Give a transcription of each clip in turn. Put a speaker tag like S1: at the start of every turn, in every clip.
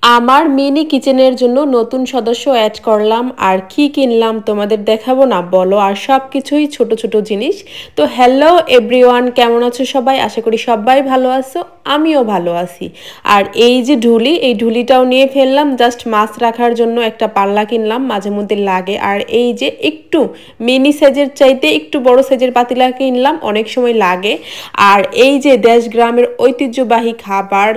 S1: আমার মিনি কিচেনের জন্য নতুন সদস্য অ্যাড করলাম আর কি কিনলাম তোমাদের দেখাবো না বলো। আর সব কিছুই ছোট ছোট জিনিস। তো হ্যালো এভরিওয়ান, কেমন আছো সবাই? আশা করি সবাই ভালো আছো, আমিও ভালো আছি। আর এই যে ঢুলি, এই ঢুলিটাও নিয়ে ফেললাম। জাস্ট মাছ রাখার জন্য একটা পাল্লা কিনলাম, মাঝে মধ্যে লাগে। আর এই যে একটু মিনি সাইজের চাইতে একটু বড় সাইজের পাতিলা কিনলাম, অনেক সময় লাগে। আর এই যে দেশ গ্রামের ঐতিহ্যবাহী খাবার,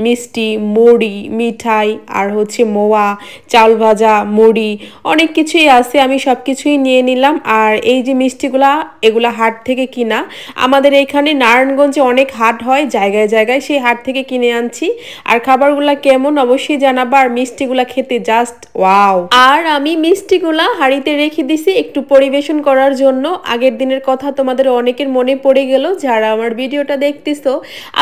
S1: মিষ্টি, মুড়ি, মিঠাই, আর হচ্ছে মোয়া, চাল ভাজা, মুড়ি, অনেক কিছুই আছে। আমি সব কিছুই নিয়ে নিলাম। আর এই যে মিষ্টিগুলা, এগুলা হাট থেকে কিনা। আমাদের এইখানে নারায়ণগঞ্জে অনেক হাট হয় জায়গায় জায়গায়, সেই হাট থেকে কিনে আনছি। আর খাবারগুলা কেমন অবশ্যই জানাবা। আর মিষ্টিগুলা খেতে জাস্ট ওয়াও। আর আমি মিষ্টিগুলা হাঁড়িতে রেখে দিছি একটু পরিবেশন করার জন্য। আগের দিনের কথা তোমাদের অনেকের মনে পড়ে গেল যারা আমার ভিডিওটা দেখতেছো।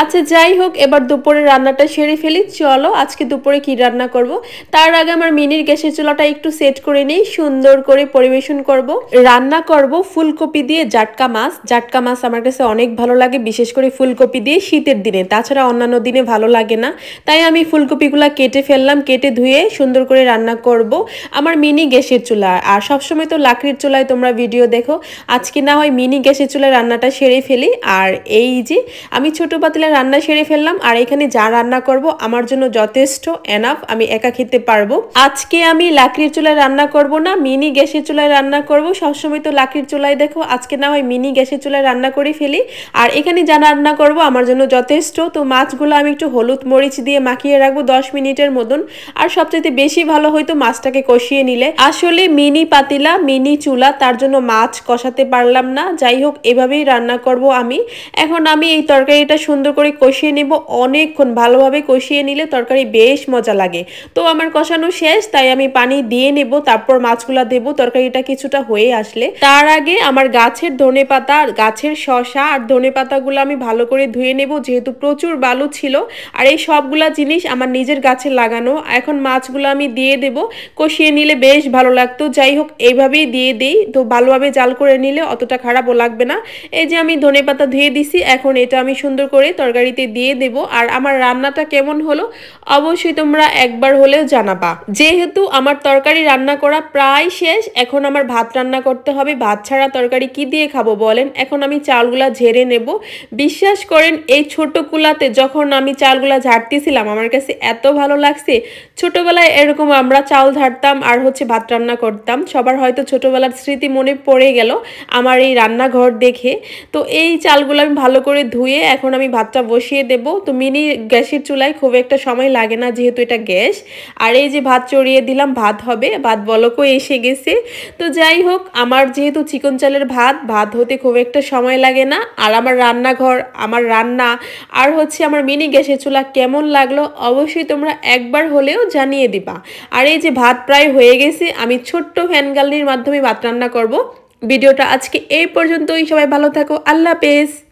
S1: আচ্ছা যাই হোক, এবার দুপুরে রান্নাটা সেরে ফেলি। চলো আজকে দুপুরে কি রান্না করব। তার আগে আমার মিনির গ্যাসের চুলাটা একটু সেট করে নেই, সুন্দর করে পরিবেশন করব। রান্না করব ফুলকপি দিয়ে জাটকা মাছ। জাটকা মাছ আমার কাছে অনেক ভালো লাগে, বিশেষ করে ফুলকপি দিয়ে শীতের দিনে, তাছাড়া অন্যান্য দিনে ভালো লাগে না। তাই আমি ফুলকপিগুলা কেটে ফেললাম, কেটে ধুয়ে সুন্দর করে রান্না করব আমার মিনি গ্যাসের চুলা। আর সবসময় তো লাকড়ির চুলায় তোমরা ভিডিও দেখো, আজকে না হয় মিনি গ্যাসের চুলায় রান্নাটা সেরে ফেলি। আর এই যে আমি ছোট পাতিলে রান্না সেরে ফেললাম। আর এখানে যা রান্না করব আমার জন্য যথেষ্ট এনাফ, আমি একা খেতে পারবো। আজকে আমি লাকড়ির চুলায় রান্না করব না, মিনি গ্যাসের চুলায় রান্না করব। সবসময় তো লাকড়ির চুলায় দেখো, আজকে না হয় মিনি গ্যাসের চুলায় রান্না করে ফেলি। আর এখানে যা রান্না করব আমার জন্য যথেষ্ট। তো মাছগুলো আমি একটু হলুদ মরিচ দিয়ে মাখিয়ে রাখবো 10 মিনিটের মতন। আর সবচেয়ে বেশি ভালো হয়তো মাছটাকে কষিয়ে নিলে। আসলে মিনি পাতিলা, মিনি চুলা, তার জন্য মাছ কষাতে পারলাম না। যাই হোক, এভাবেই রান্না করব আমি। এখন আমি এই তরকারিটা সুন্দর করে কষিয়ে নেব, অনেকক্ষণ ভালোভাবে কষিয়ে নিলে তরকারি বেশ মজা লাগে। তো আমার কষানো শেষ, তাই আমি পানি দিয়ে নেব, তারপর মাছগুলা দেব তরকারিটা কিছুটা হয়ে আসলে। তার আগে আমার গাছের ধনেপাতা, গাছের শসা আর ধনেপাতাগুলো আমি ভালো করে ধুয়ে নেব, যেহেতু প্রচুর বালু ছিল। আর এই সবগুলা জিনিস আমার নিজের গাছে লাগানো। এখন মাছগুলো আমি দিয়ে দেব, কষিয়ে নিলে বেশ ভালো লাগতো। যাই হোক, এইভাবেই দিয়ে দেই, তো ভালোভাবে জাল করে নিলে অতটা খারাপও লাগবে না। এই যে আমি ধনেপাতা ধুয়ে দিছি, এখন এটা আমি সুন্দর করে তরকারিতে দিয়ে দেব। আর আমার রান্নাটা কেমন হলো অবশ্যই তোমরা একবার হলেও জানাবা। যেহেতু আমার তরকারি রান্না করা প্রায় শেষ, এখন আমার ভাত রান্না করতে হবে। ভাত ছাড়া তরকারি কি দিয়ে খাবো বলেন? এখন আমি চালগুলা ঝেড়ে নেব। বিশ্বাস করেন, এই ছোট কুলাতে যখন আমি চালগুলা ঝাড়তেছিলাম আমার কাছে এত ভালো লাগছে। ছোটবেলায় এরকম আমরা চাল ঝাড়তাম আর হচ্ছে ভাত রান্না করতাম। সবার হয়তো ছোটবেলার স্মৃতি মনে পড়ে গেল আমার এই রান্নাঘর দেখে। তো এই চালগুলো আমি ভালো করে ধুয়ে এখন আমি ভাতটা বসিয়ে দেব। তো মিনি গ্যাসের চুলায় খুব একটা সময় লাগে না, যেহেতু এটা গ্যাস। আর এই যে ভাত চড়িয়ে দিলাম, ভাত হবে, ভাত বলকও এসে গেছে। তো যাই হোক, আমার যেহেতু চিকন চালের ভাত, ভাত হতে খুব একটা সময় লাগে না। আর আমার রান্নাঘর, আমার রান্না আর হচ্ছে আমার মিনি গ্যাসের চুলা কেমন লাগলো অবশ্যই তোমরা একবার হলেও জানিয়ে দিবা। আর এই যে ভাত প্রায় হয়ে গেছে, আমি ছোট্ট ফ্যান গ্যালারির মাধ্যমে ভাত রান্না করব। ভিডিওটা আজকে এই পর্যন্তই। সবাই ভালো থাকো, আল্লাহ হাফেজ।